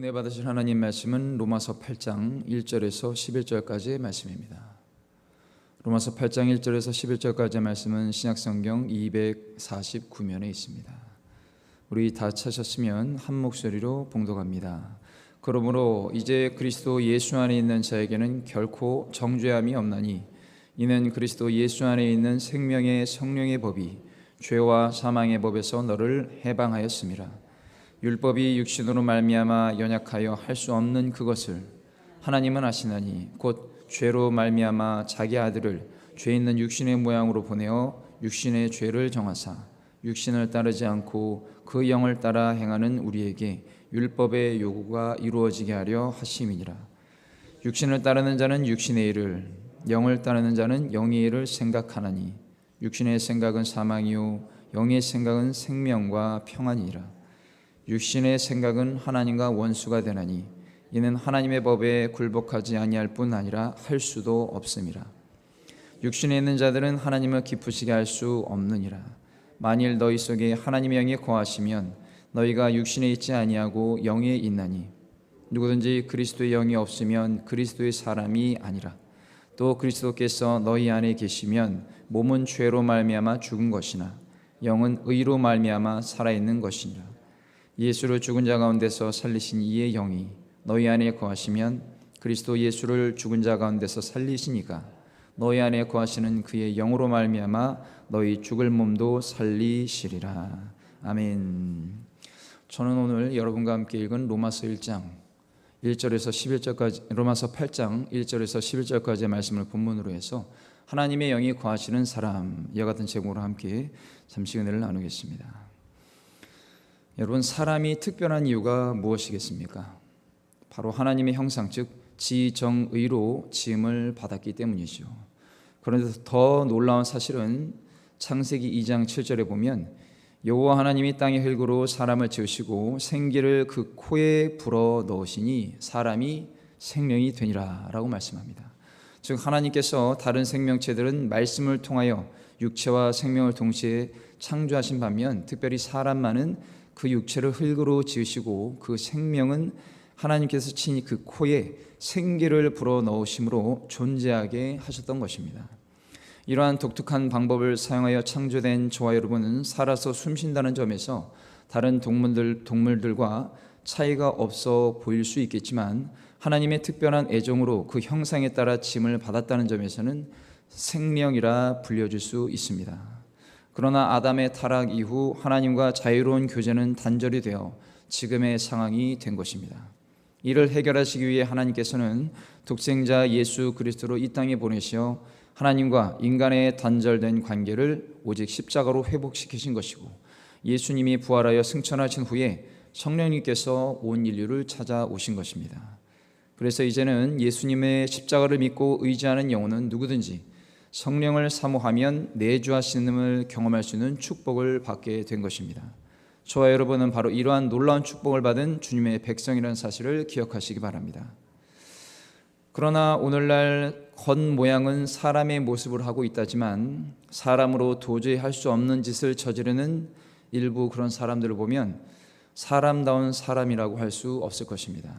은혜 받으실 하나님 말씀은 로마서 8장 1절에서 11절까지의 말씀입니다. 로마서 8장 1절에서 11절까지의 말씀은 신약성경 249면에 있습니다. 우리 다 찾으셨으면 한 목소리로 봉독합니다. 그러므로 이제 그리스도 예수 안에 있는 자에게는 결코 정죄함이 없나니 이는 그리스도 예수 안에 있는 생명의 성령의 법이 죄와 사망의 법에서 너를 해방하였음이라. 율법이 육신으로 말미암아 연약하여 할 수 없는 그것을 하나님은 아시나니 곧 죄로 말미암아 자기 아들을 죄 있는 육신의 모양으로 보내어 육신의 죄를 정하사 육신을 따르지 않고 그 영을 따라 행하는 우리에게 율법의 요구가 이루어지게 하려 하심이니라. 육신을 따르는 자는 육신의 일을, 영을 따르는 자는 영의 일을 생각하나니 육신의 생각은 사망이요 영의 생각은 생명과 평안이니라. 육신의 생각은 하나님과 원수가 되나니 이는 하나님의 법에 굴복하지 아니할 뿐 아니라 할 수도 없음이라. 육신에 있는 자들은 하나님을 기쁘시게 할 수 없느니라. 만일 너희 속에 하나님의 영이 거하시면 너희가 육신에 있지 아니하고 영에 있나니 누구든지 그리스도의 영이 없으면 그리스도의 사람이 아니라. 또 그리스도께서 너희 안에 계시면 몸은 죄로 말미암아 죽은 것이나 영은 의로 말미암아 살아있는 것이니라. 예수를 죽은 자 가운데서 살리신 이의 영이 너희 안에 거하시면 그리스도 예수를 죽은 자 가운데서 살리시니까 너희 안에 거하시는 그의 영으로 말미암아 너희 죽을 몸도 살리시리라. 아멘. 저는 오늘 여러분과 함께 읽은 로마서 1장 1절에서 11절까지, 로마서 8장 1절에서 11절까지의 말씀을 본문으로 해서 하나님의 영이 거하시는 사람, 이와 같은 제목으로 함께 잠시 은혜를 나누겠습니다. 여러분, 사람이 특별한 이유가 무엇이겠습니까? 바로 하나님의 형상, 즉 지정의로 지음을 받았기 때문이죠. 그런데 더 놀라운 사실은 창세기 2장 7절에 보면 여호와 하나님이 땅의 흙으로 사람을 지으시고 생기를 그 코에 불어 넣으시니 사람이 생명이 되니라 라고 말씀합니다. 즉 하나님께서 다른 생명체들은 말씀을 통하여 육체와 생명을 동시에 창조하신 반면 특별히 사람만은 그 육체를 흙으로 지으시고 그 생명은 하나님께서 친히 그 코에 생기를 불어 넣으심으로 존재하게 하셨던 것입니다. 이러한 독특한 방법을 사용하여 창조된 저와 여러분은 살아서 숨쉰다는 점에서 다른 동물들과 차이가 없어 보일 수 있겠지만 하나님의 특별한 애정으로 그 형상에 따라 지음을 받았다는 점에서는 생명이라 불려질 수 있습니다. 그러나 아담의 타락 이후 하나님과 자유로운 교제는 단절이 되어 지금의 상황이 된 것입니다. 이를 해결하시기 위해 하나님께서는 독생자 예수 그리스도로 이 땅에 보내시어 하나님과 인간의 단절된 관계를 오직 십자가로 회복시키신 것이고 예수님이 부활하여 승천하신 후에 성령님께서 온 인류를 찾아오신 것입니다. 그래서 이제는 예수님의 십자가를 믿고 의지하는 영혼은 누구든지 성령을 사모하면 내주하심을 경험할 수 있는 축복을 받게 된 것입니다. 저와 여러분은 바로 이러한 놀라운 축복을 받은 주님의 백성이라는 사실을 기억하시기 바랍니다. 그러나 오늘날 겉모양은 사람의 모습을 하고 있다지만 사람으로 도저히 할 수 없는 짓을 저지르는 일부 그런 사람들을 보면 사람다운 사람이라고 할 수 없을 것입니다.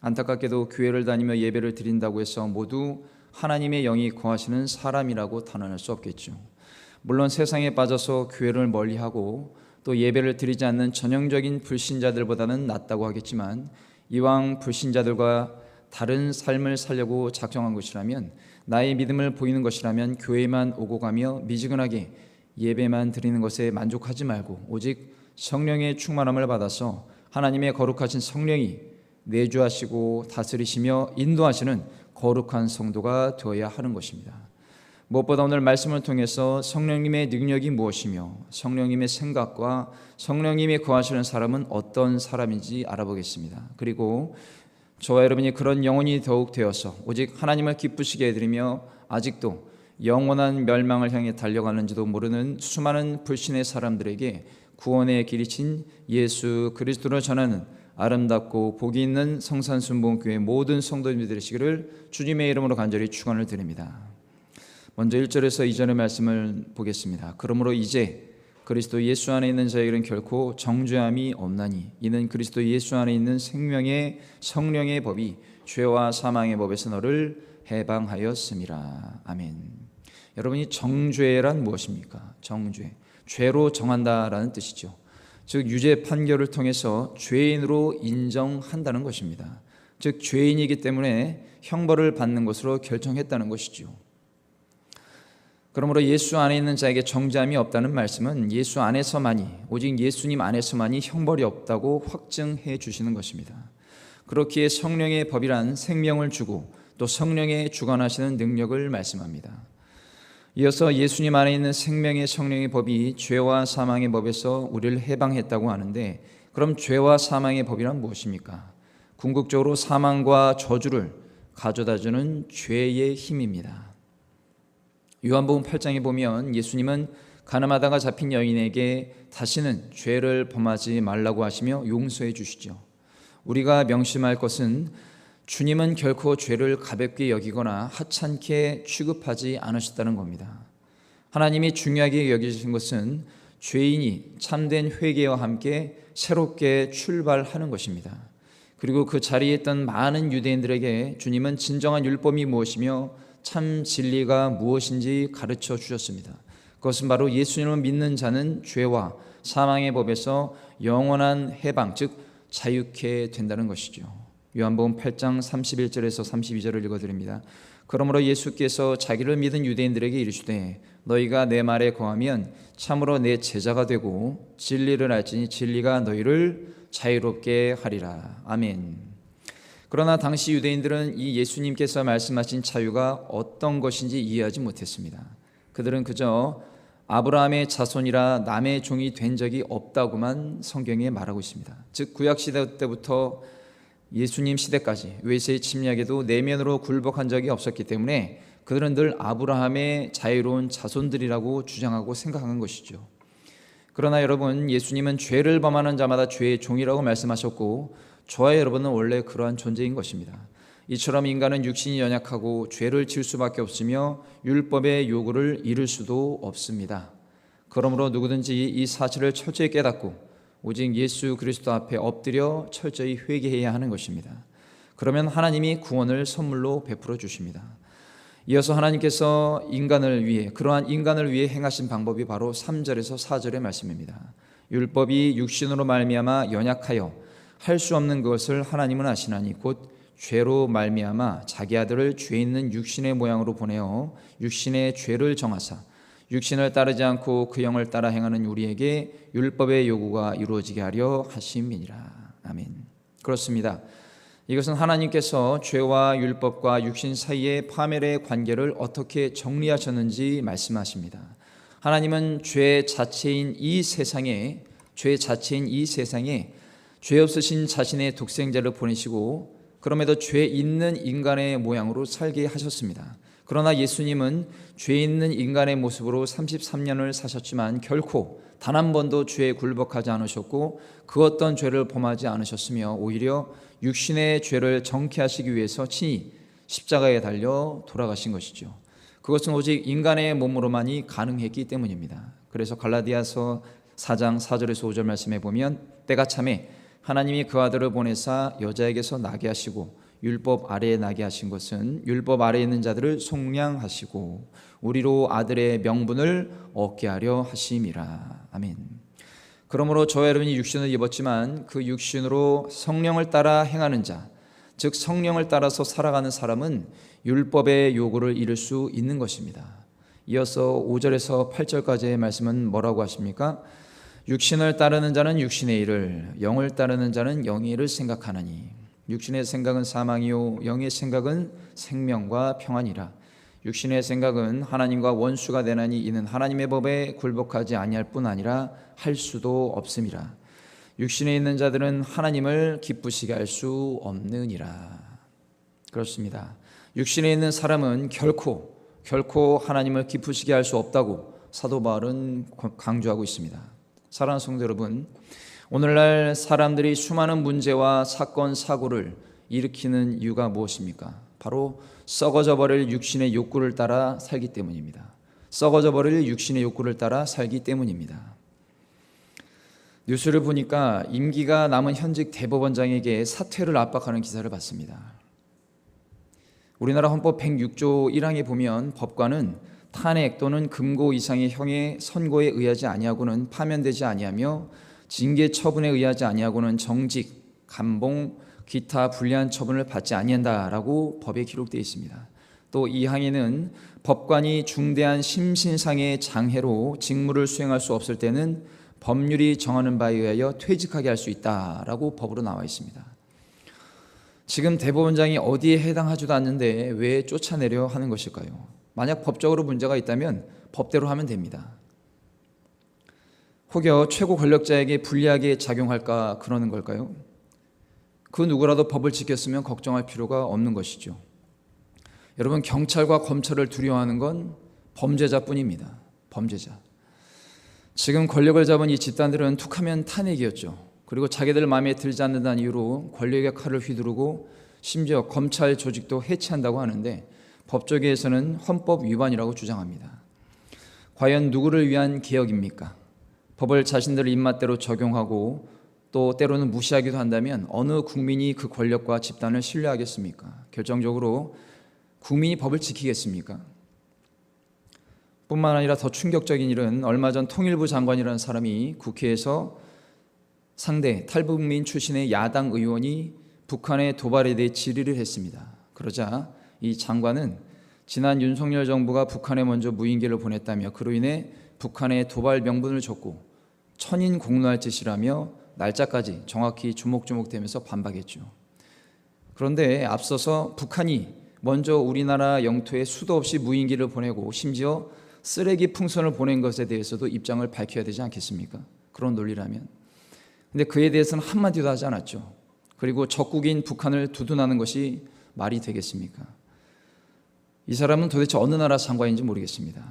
안타깝게도 교회를 다니며 예배를 드린다고 해서 모두 하나님의 영이 거하시는 사람이라고 단언할 수 없겠죠. 물론 세상에 빠져서 교회를 멀리하고 또 예배를 드리지 않는 전형적인 불신자들보다는 낫다고 하겠지만 이왕 불신자들과 다른 삶을 살려고 작정한 것이라면 나의 믿음을 보이는 것이라면 교회만 오고 가며 미지근하게 예배만 드리는 것에 만족하지 말고 오직 성령의 충만함을 받아서 하나님의 거룩하신 성령이 내주하시고 다스리시며 인도하시는 거룩한 성도가 되어야 하는 것입니다. 무엇보다 오늘 말씀을 통해서 성령님의 능력이 무엇이며 성령님의 생각과 성령님이 거하시는 사람은 어떤 사람인지 알아보겠습니다. 그리고 저와 여러분이 그런 영혼이 더욱 되어서 오직 하나님을 기쁘시게 해드리며 아직도 영원한 멸망을 향해 달려가는지도 모르는 수많은 불신의 사람들에게 구원의 길이신 예수 그리스도를 전하는 아름답고 복이 있는 성산순복음교회 모든 성도님들 되시기를 주님의 이름으로 간절히 축원을 드립니다. 먼저 1절에서 2절의 말씀을 보겠습니다. 그러므로 이제 그리스도 예수 안에 있는 자에게는 결코 정죄함이 없나니 이는 그리스도 예수 안에 있는 생명의 성령의 법이 죄와 사망의 법에서 너를 해방하였음이라. 아멘. 여러분이 정죄란 무엇입니까? 정죄, 죄로 정한다라는 뜻이죠. 즉 유죄 판결을 통해서 죄인으로 인정한다는 것입니다. 즉 죄인이기 때문에 형벌을 받는 것으로 결정했다는 것이죠. 그러므로 예수 안에 있는 자에게 정죄함이 없다는 말씀은 예수 안에서만이, 오직 예수님 안에서만이 형벌이 없다고 확증해 주시는 것입니다. 그렇기에 성령의 법이란 생명을 주고 또 성령의 주관하시는 능력을 말씀합니다. 이어서 예수님 안에 있는 생명의 성령의 법이 죄와 사망의 법에서 우리를 해방했다고 하는데, 그럼 죄와 사망의 법이란 무엇입니까? 궁극적으로 사망과 저주를 가져다주는 죄의 힘입니다. 요한복음 8장에 보면 예수님은 가늠하다가 잡힌 여인에게 다시는 죄를 범하지 말라고 하시며 용서해 주시죠. 우리가 명심할 것은 주님은 결코 죄를 가볍게 여기거나 하찮게 취급하지 않으셨다는 겁니다. 하나님이 중요하게 여기신 것은 죄인이 참된 회개와 함께 새롭게 출발하는 것입니다. 그리고 그 자리에 있던 많은 유대인들에게 주님은 진정한 율법이 무엇이며 참 진리가 무엇인지 가르쳐 주셨습니다. 그것은 바로 예수님을 믿는 자는 죄와 사망의 법에서 영원한 해방, 즉 자유케 된다는 것이죠. 요한복음 8장 31절에서 32절을 읽어드립니다. 그러므로 예수께서 자기를 믿은 유대인들에게 이르시되 너희가 내 말에 거하면 참으로 내 제자가 되고 진리를 알지니 진리가 너희를 자유롭게 하리라. 아멘. 그러나 당시 유대인들은 이 예수님께서 말씀하신 자유가 어떤 것인지 이해하지 못했습니다. 그들은 그저 아브라함의 자손이라 남의 종이 된 적이 없다고만 성경에 말하고 있습니다. 즉 구약시대 때부터 예수님 시대까지 외세의 침략에도 내면으로 굴복한 적이 없었기 때문에 그들은 늘 아브라함의 자유로운 자손들이라고 주장하고 생각한 것이죠. 그러나 여러분, 예수님은 죄를 범하는 자마다 죄의 종이라고 말씀하셨고 저와 여러분은 원래 그러한 존재인 것입니다. 이처럼 인간은 육신이 연약하고 죄를 지을 수밖에 없으며 율법의 요구를 이룰 수도 없습니다. 그러므로 누구든지 이 사실을 철저히 깨닫고 오직 예수 그리스도 앞에 엎드려 철저히 회개해야 하는 것입니다. 그러면 하나님이 구원을 선물로 베풀어 주십니다. 이어서 하나님께서 그러한 인간을 위해 행하신 방법이 바로 3절에서 4절의 말씀입니다. 율법이 육신으로 말미암아 연약하여 할 수 없는 것을 하나님은 아시나니 곧 죄로 말미암아 자기 아들을 죄 있는 육신의 모양으로 보내어 육신의 죄를 정하사 육신을 따르지 않고 그 영을 따라 행하는 우리에게 율법의 요구가 이루어지게 하려 하심이니라. 아멘. 그렇습니다. 이것은 하나님께서 죄와 율법과 육신 사이의 파멸의 관계를 어떻게 정리하셨는지 말씀하십니다. 하나님은 죄 자체인 이 세상에 죄 없으신 자신의 독생자를 보내시고 그럼에도 죄 있는 인간의 모양으로 살게 하셨습니다. 그러나 예수님은 죄 있는 인간의 모습으로 33년을 사셨지만 결코 단 한 번도 죄에 굴복하지 않으셨고 그 어떤 죄를 범하지 않으셨으며 오히려 육신의 죄를 정케하시기 위해서 친히 십자가에 달려 돌아가신 것이죠. 그것은 오직 인간의 몸으로만이 가능했기 때문입니다. 그래서 갈라디아서 4장 4절에서 5절 말씀에 보면 때가 참에 하나님이 그 아들을 보내사 여자에게서 나게 하시고 율법 아래에 나게 하신 것은 율법 아래에 있는 자들을 속량하시고 우리로 아들의 명분을 얻게 하려 하심이라. 아멘. 그러므로 저와 여러분이 육신을 입었지만 그 육신으로 성령을 따라 행하는 자, 즉 성령을 따라서 살아가는 사람은 율법의 요구를 이룰 수 있는 것입니다. 이어서 5절에서 8절까지의 말씀은 뭐라고 하십니까? 육신을 따르는 자는 육신의 일을, 영을 따르는 자는 영의 일을 생각하나니 육신의 생각은 사망이요 영의 생각은 생명과 평안이라. 육신의 생각은 하나님과 원수가 되나니 이는 하나님의 법에 굴복하지 아니할 뿐 아니라 할 수도 없음이라. 육신에 있는 자들은 하나님을 기쁘시게 할 수 없느니라. 그렇습니다. 육신에 있는 사람은 결코 하나님을 기쁘시게 할 수 없다고 사도 바울은 강조하고 있습니다. 사랑하는 성도 여러분, 오늘날 사람들이 수많은 문제와 사건, 사고를 일으키는 이유가 무엇입니까? 바로 썩어져 버릴 육신의 욕구를 따라 살기 때문입니다. 썩어져 버릴 육신의 욕구를 따라 살기 때문입니다. 뉴스를 보니까 임기가 남은 현직 대법원장에게 사퇴를 압박하는 기사를 봤습니다. 우리나라 헌법 106조 1항에 보면 법관은 탄핵 또는 금고 이상의 형의 선고에 의하지 아니하고는 파면되지 아니하며 징계 처분에 의하지 아니하고는 정직, 감봉, 기타 불리한 처분을 받지 아니한다라고 법에 기록되어 있습니다. 또 이 항에는 법관이 중대한 심신상의 장애로 직무를 수행할 수 없을 때는 법률이 정하는 바에 의하여 퇴직하게 할 수 있다라고 법으로 나와 있습니다. 지금 대법원장이 어디에 해당하지도 않는데 왜 쫓아내려 하는 것일까요? 만약 법적으로 문제가 있다면 법대로 하면 됩니다. 혹여 최고 권력자에게 불리하게 작용할까 그러는 걸까요? 그 누구라도 법을 지켰으면 걱정할 필요가 없는 것이죠. 여러분, 경찰과 검찰을 두려워하는 건 범죄자뿐입니다. 범죄자. 지금 권력을 잡은 이 집단들은 툭하면 탄핵이었죠. 그리고 자기들 마음에 들지 않는다는 이유로 권력의 칼을 휘두르고 심지어 검찰 조직도 해체한다고 하는데 법조계에서는 헌법 위반이라고 주장합니다. 과연 누구를 위한 개혁입니까? 법을 자신들 입맛대로 적용하고 또 때로는 무시하기도 한다면 어느 국민이 그 권력과 집단을 신뢰하겠습니까? 결정적으로 국민이 법을 지키겠습니까? 뿐만 아니라 더 충격적인 일은 얼마 전 통일부 장관이라는 사람이 국회에서 상대 탈북민 출신의 야당 의원이 북한의 도발에 대해 질의를 했습니다. 그러자 이 장관은 지난 윤석열 정부가 북한에 먼저 무인기를 보냈다며 그로 인해 북한의 도발 명분을 줬고 천인 공노할 짓이라며 날짜까지 정확히 조목조목대면서 반박했죠. 그런데 앞서서 북한이 먼저 우리나라 영토에 수도 없이 무인기를 보내고 심지어 쓰레기 풍선을 보낸 것에 대해서도 입장을 밝혀야 되지 않겠습니까? 그런 논리라면. 근데 그에 대해서는 한마디도 하지 않았죠. 그리고 적국인 북한을 두둔하는 것이 말이 되겠습니까? 이 사람은 도대체 어느 나라 장관인지 모르겠습니다.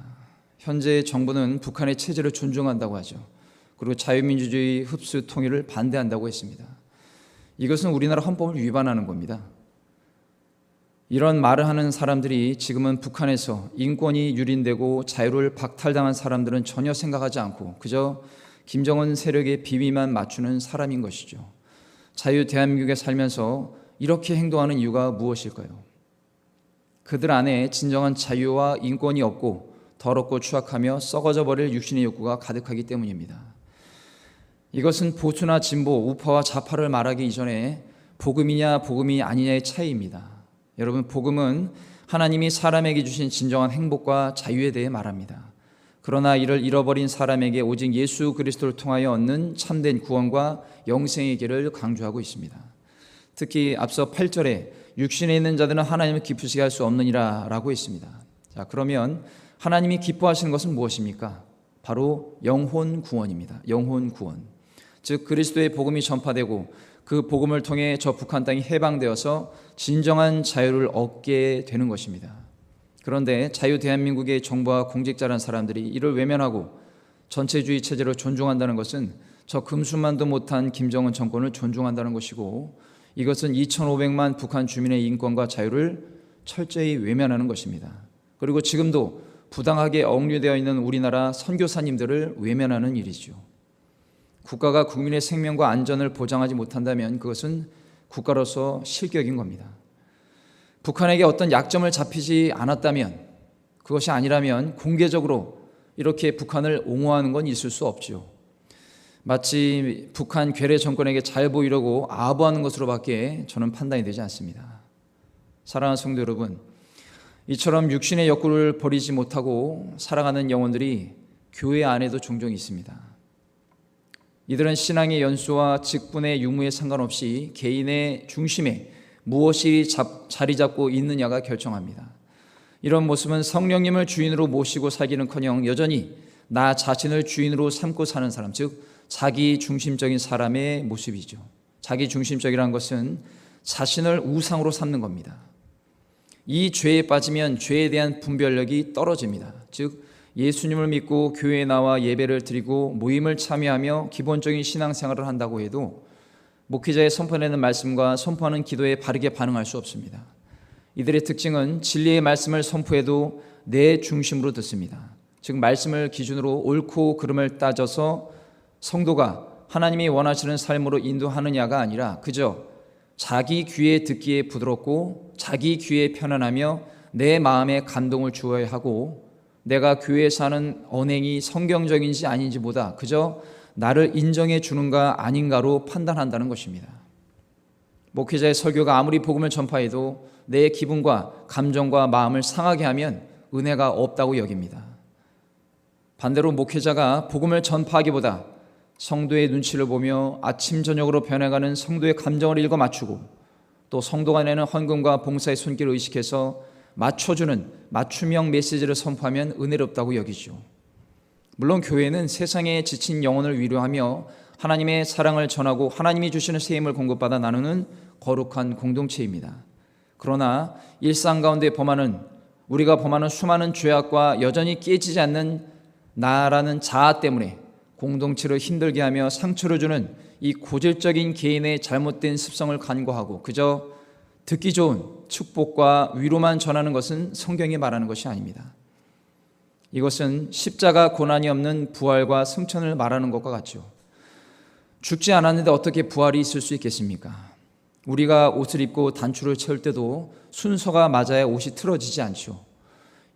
현재 정부는 북한의 체제를 존중한다고 하죠. 그리고 자유민주주의 흡수 통일을 반대한다고 했습니다. 이것은 우리나라 헌법을 위반하는 겁니다. 이런 말을 하는 사람들이 지금은 북한에서 인권이 유린되고 자유를 박탈당한 사람들은 전혀 생각하지 않고 그저 김정은 세력의 비위만 맞추는 사람인 것이죠. 자유 대한민국에 살면서 이렇게 행동하는 이유가 무엇일까요? 그들 안에 진정한 자유와 인권이 없고 더럽고 추악하며 썩어져 버릴 육신의 욕구가 가득하기 때문입니다. 이것은 보수나 진보, 우파와 좌파를 말하기 이전에 복음이냐 복음이 아니냐의 차이입니다. 여러분, 복음은 하나님이 사람에게 주신 진정한 행복과 자유에 대해 말합니다. 그러나 이를 잃어버린 사람에게 오직 예수 그리스도를 통하여 얻는 참된 구원과 영생의 길을 강조하고 있습니다. 특히 앞서 8절에 육신에 있는 자들은 하나님을 기쁘시게 할 수 없느니라 라고 했습니다. 자, 그러면 하나님이 기뻐하시는 것은 무엇입니까? 바로 영혼 구원입니다. 영혼 구원. 즉 그리스도의 복음이 전파되고 그 복음을 통해 저 북한 땅이 해방되어서 진정한 자유를 얻게 되는 것입니다. 그런데 자유 대한민국의 정부와 공직자란 사람들이 이를 외면하고 전체주의 체제를 존중한다는 것은 저 금수만도 못한 김정은 정권을 존중한다는 것이고 이것은 2,500만 북한 주민의 인권과 자유를 철저히 외면하는 것입니다. 그리고 지금도 부당하게 억류되어 있는 우리나라 선교사님들을 외면하는 일이죠. 국가가 국민의 생명과 안전을 보장하지 못한다면 그것은 국가로서 실격인 겁니다. 북한에게 어떤 약점을 잡히지 않았다면, 그것이 아니라면 공개적으로 이렇게 북한을 옹호하는 건 있을 수 없죠. 마치 북한 괴뢰 정권에게 잘 보이려고 아부하는 것으로밖에 저는 판단이 되지 않습니다. 사랑하는 성도 여러분, 이처럼 육신의 욕구를 버리지 못하고 살아가는 영혼들이 교회 안에도 종종 있습니다. 이들은 신앙의 연수와 직분의 유무에 상관없이 개인의 중심에 무엇이 자리 잡고 있느냐가 결정합니다. 이런 모습은 성령님을 주인으로 모시고 살기는커녕 여전히 나 자신을 주인으로 삼고 사는 사람, 즉 자기 중심적인 사람의 모습이죠. 자기 중심적이라는 것은 자신을 우상으로 삼는 겁니다. 이 죄에 빠지면 죄에 대한 분별력이 떨어집니다. 즉 예수님을 믿고 교회에 나와 예배를 드리고 모임을 참여하며 기본적인 신앙생활을 한다고 해도 목회자의 선포내는 말씀과 선포하는 기도에 바르게 반응할 수 없습니다. 이들의 특징은 진리의 말씀을 선포해도 내 중심으로 듣습니다. 즉 말씀을 기준으로 옳고 그름을 따져서 성도가 하나님이 원하시는 삶으로 인도하느냐가 아니라 그저 자기 귀에 듣기에 부드럽고 자기 귀에 편안하며 내 마음에 감동을 주어야 하고 내가 교회에서 하는 언행이 성경적인지 아닌지보다 그저 나를 인정해 주는가 아닌가로 판단한다는 것입니다. 목회자의 설교가 아무리 복음을 전파해도 내 기분과 감정과 마음을 상하게 하면 은혜가 없다고 여깁니다. 반대로 목회자가 복음을 전파하기보다 성도의 눈치를 보며 아침 저녁으로 변해가는 성도의 감정을 읽어 맞추고 또 성도가 내는 헌금과 봉사의 손길을 의식해서 맞춰주는 맞춤형 메시지를 선포하면 은혜롭다고 여기죠. 물론 교회는 세상에 지친 영혼을 위로하며 하나님의 사랑을 전하고 하나님이 주시는 새 힘을 공급받아 나누는 거룩한 공동체입니다. 그러나 일상 가운데 우리가 범하는 수많은 죄악과 여전히 깨지지 않는 나라는 자아 때문에 공동체를 힘들게 하며 상처를 주는 이 고질적인 개인의 잘못된 습성을 간과하고 그저 듣기 좋은 축복과 위로만 전하는 것은 성경이 말하는 것이 아닙니다. 이것은 십자가 고난이 없는 부활과 승천을 말하는 것과 같죠. 죽지 않았는데 어떻게 부활이 있을 수 있겠습니까? 우리가 옷을 입고 단추를 채울 때도 순서가 맞아야 옷이 틀어지지 않죠.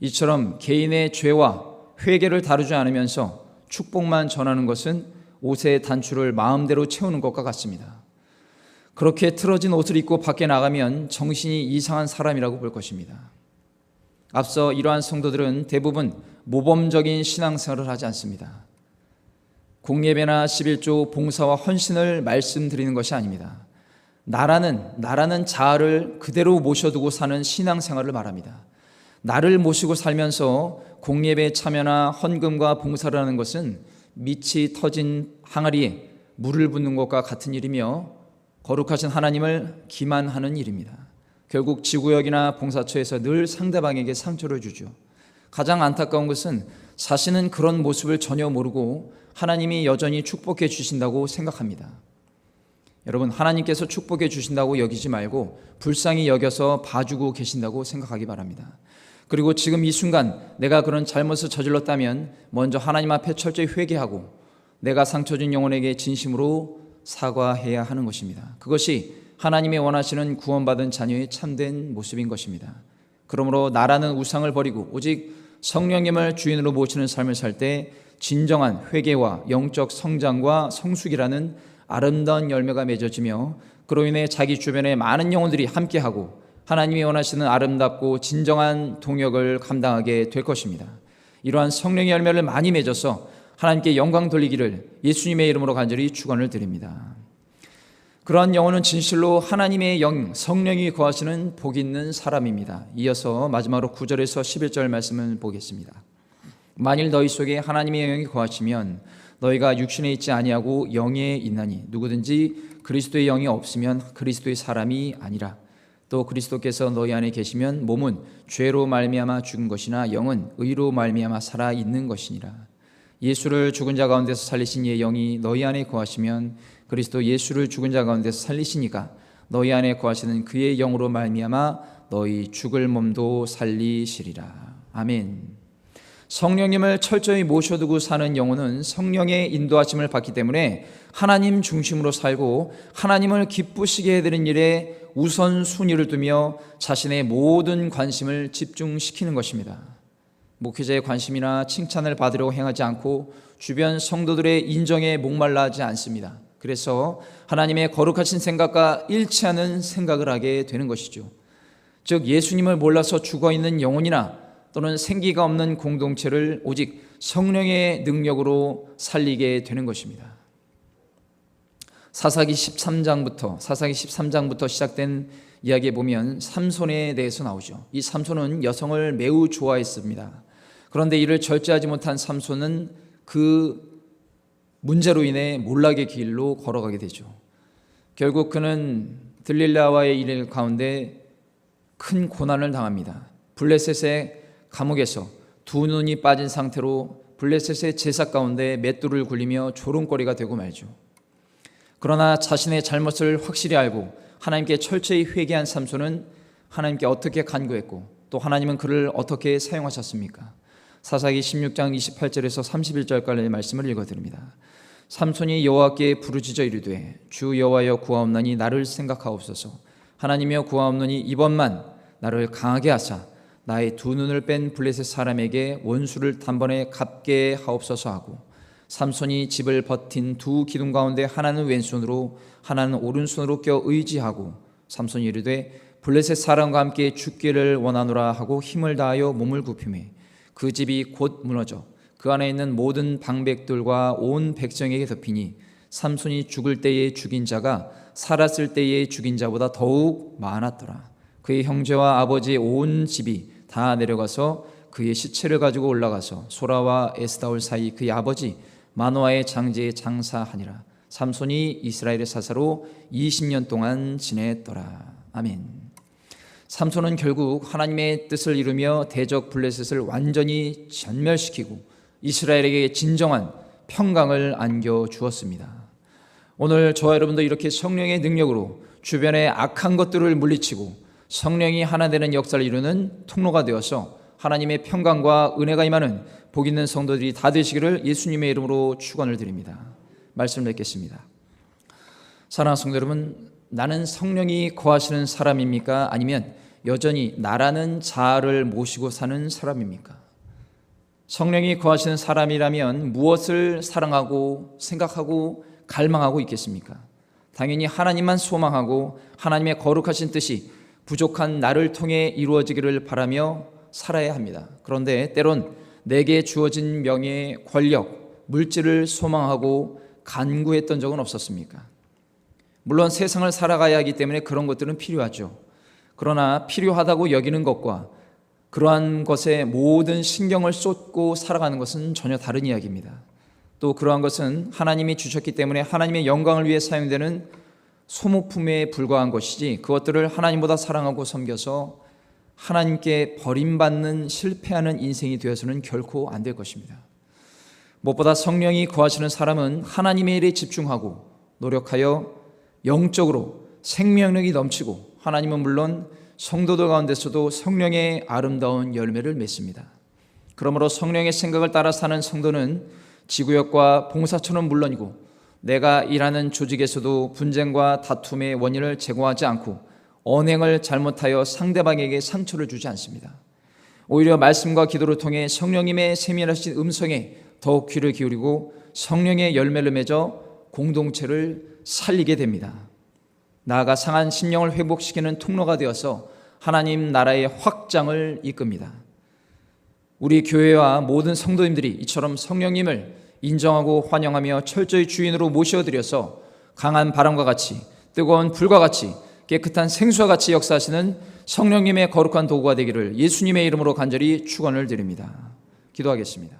이처럼 개인의 죄와 회개를 다루지 않으면서 축복만 전하는 것은 옷의 단추를 마음대로 채우는 것과 같습니다. 그렇게 틀어진 옷을 입고 밖에 나가면 정신이 이상한 사람이라고 볼 것입니다. 앞서 이러한 성도들은 대부분 모범적인 신앙생활을 하지 않습니다. 공예배나 11조 봉사와 헌신을 말씀드리는 것이 아닙니다. 나라는 자아를 그대로 모셔두고 사는 신앙생활을 말합니다. 나를 모시고 살면서 공예배에 참여나 헌금과 봉사를 하는 것은 밑이 터진 항아리에 물을 붓는 것과 같은 일이며 거룩하신 하나님을 기만하는 일입니다. 결국 지구역이나 봉사처에서 늘 상대방에게 상처를 주죠. 가장 안타까운 것은 자신은 그런 모습을 전혀 모르고 하나님이 여전히 축복해 주신다고 생각합니다. 여러분, 하나님께서 축복해 주신다고 여기지 말고 불쌍히 여겨서 봐주고 계신다고 생각하기 바랍니다. 그리고 지금 이 순간 내가 그런 잘못을 저질렀다면 먼저 하나님 앞에 철저히 회개하고 내가 상처 준 영혼에게 진심으로 사과해야 하는 것입니다. 그것이 하나님이 원하시는 구원받은 자녀의 참된 모습인 것입니다. 그러므로 나라는 우상을 버리고 오직 성령님을 주인으로 모시는 삶을 살 때 진정한 회개와 영적 성장과 성숙이라는 아름다운 열매가 맺어지며 그로 인해 자기 주변에 많은 영혼들이 함께하고 하나님이 원하시는 아름답고 진정한 동역을 감당하게 될 것입니다. 이러한 성령의 열매를 많이 맺어서 하나님께 영광 돌리기를 예수님의 이름으로 간절히 축원을 드립니다. 그러한 영혼은 진실로 하나님의 영, 성령이 거하시는 복 있는 사람입니다. 이어서 마지막으로 9절에서 11절 말씀을 보겠습니다. 만일 너희 속에 하나님의 영이 거하시면 너희가 육신에 있지 아니하고 영에 있나니 누구든지 그리스도의 영이 없으면 그리스도의 사람이 아니라 또 그리스도께서 너희 안에 계시면 몸은 죄로 말미암아 죽은 것이나 영은 의로 말미암아 살아 있는 것이니라. 예수를 죽은 자 가운데서 살리신 이의 영이 너희 안에 거하시면 그리스도 예수를 죽은 자 가운데서 살리시니까 너희 안에 거하시는 그의 영으로 말미암아 너희 죽을 몸도 살리시리라. 아멘. 성령님을 철저히 모셔두고 사는 영혼은 성령의 인도하심을 받기 때문에 하나님 중심으로 살고 하나님을 기쁘시게 해드리는 일에 우선순위를 두며 자신의 모든 관심을 집중시키는 것입니다. 목회자의 관심이나 칭찬을 받으려고 행하지 않고 주변 성도들의 인정에 목말라 하지 않습니다. 그래서 하나님의 거룩하신 생각과 일치하는 생각을 하게 되는 것이죠. 즉 예수님을 몰라서 죽어있는 영혼이나 또는 생기가 없는 공동체를 오직 성령의 능력으로 살리게 되는 것입니다. 사사기 13장부터 시작된 이야기에 보면 삼손에 대해서 나오죠. 이 삼손은 여성을 매우 좋아했습니다. 그런데 이를 절제하지 못한 삼손은 그 문제로 인해 몰락의 길로 걸어가게 되죠. 결국 그는 들릴라와의 일 가운데 큰 고난을 당합니다. 블레셋의 감옥에서 두 눈이 빠진 상태로 블레셋의 제사 가운데 맷돌을 굴리며 조롱거리가 되고 말죠. 그러나 자신의 잘못을 확실히 알고 하나님께 철저히 회개한 삼손은 하나님께 어떻게 간구했고 또 하나님은 그를 어떻게 사용하셨습니까? 사사기 16장 28절에서 31절까지의 말씀을 읽어드립니다. 삼손이 여호와께 부르짖어 이르되 주 여호와여 구하옵나니 나를 생각하옵소서. 하나님이여 구하옵나니 이번만 나를 강하게 하사 나의 두 눈을 뺀 블레셋 사람에게 원수를 단번에 갚게 하옵소서 하고, 삼손이 집을 버틴 두 기둥 가운데 하나는 왼손으로 하나는 오른손으로 껴 의지하고, 삼손이 이르되 블레셋 사람과 함께 죽기를 원하노라 하고 힘을 다하여 몸을 굽히매 그 집이 곧 무너져 그 안에 있는 모든 방백들과 온 백성에게 덮이니 삼손이 죽을 때에 죽인 자가 살았을 때에 죽인 자보다 더욱 많았더라. 그의 형제와 아버지의 온 집이 다 내려가서 그의 시체를 가지고 올라가서 소라와 에스다올 사이 그의 아버지 마노아의 장제에 장사하니라. 삼손이 이스라엘의 사사로 20년 동안 지냈더라. 아멘. 삼손은 결국 하나님의 뜻을 이루며 대적 블레셋을 완전히 전멸시키고 이스라엘에게 진정한 평강을 안겨주었습니다. 오늘 저와 여러분도 이렇게 성령의 능력으로 주변의 악한 것들을 물리치고 성령이 하나 되는 역사를 이루는 통로가 되어서 하나님의 평강과 은혜가 임하는 복 있는 성도들이 다 되시기를 예수님의 이름으로 축원을 드립니다. 말씀을 맺겠습니다. 사랑하는 성도 여러분, 나는 성령이 거하시는 사람입니까? 아니면 여전히 나라는 자아를 모시고 사는 사람입니까? 성령이 거하시는 사람이라면 무엇을 사랑하고 생각하고 갈망하고 있겠습니까? 당연히 하나님만 소망하고 하나님의 거룩하신 뜻이 부족한 나를 통해 이루어지기를 바라며 살아야 합니다. 그런데 때론 내게 주어진 명예, 권력, 물질을 소망하고 간구했던 적은 없었습니까? 물론 세상을 살아가야 하기 때문에 그런 것들은 필요하죠. 그러나 필요하다고 여기는 것과 그러한 것에 모든 신경을 쏟고 살아가는 것은 전혀 다른 이야기입니다. 또 그러한 것은 하나님이 주셨기 때문에 하나님의 영광을 위해 사용되는 소모품에 불과한 것이지, 그것들을 하나님보다 사랑하고 섬겨서 하나님께 버림받는 실패하는 인생이 되어서는 결코 안 될 것입니다. 무엇보다 성령이 거하시는 사람은 하나님의 일에 집중하고 노력하여 영적으로 생명력이 넘치고, 하나님은 물론 성도들 가운데서도 성령의 아름다운 열매를 맺습니다. 그러므로 성령의 생각을 따라 사는 성도는 지구역과 봉사처는 물론이고 내가 일하는 조직에서도 분쟁과 다툼의 원인을 제공하지 않고 언행을 잘못하여 상대방에게 상처를 주지 않습니다. 오히려 말씀과 기도를 통해 성령님의 세밀하신 음성에 더욱 귀를 기울이고 성령의 열매를 맺어 공동체를 살리게 됩니다. 나아가 상한 심령을 회복시키는 통로가 되어서 하나님 나라의 확장을 이끕니다. 우리 교회와 모든 성도님들이 이처럼 성령님을 인정하고 환영하며 철저히 주인으로 모셔드려서 강한 바람과 같이, 뜨거운 불과 같이, 깨끗한 생수와 같이 역사하시는 성령님의 거룩한 도구가 되기를 예수님의 이름으로 간절히 축원을 드립니다. 기도하겠습니다.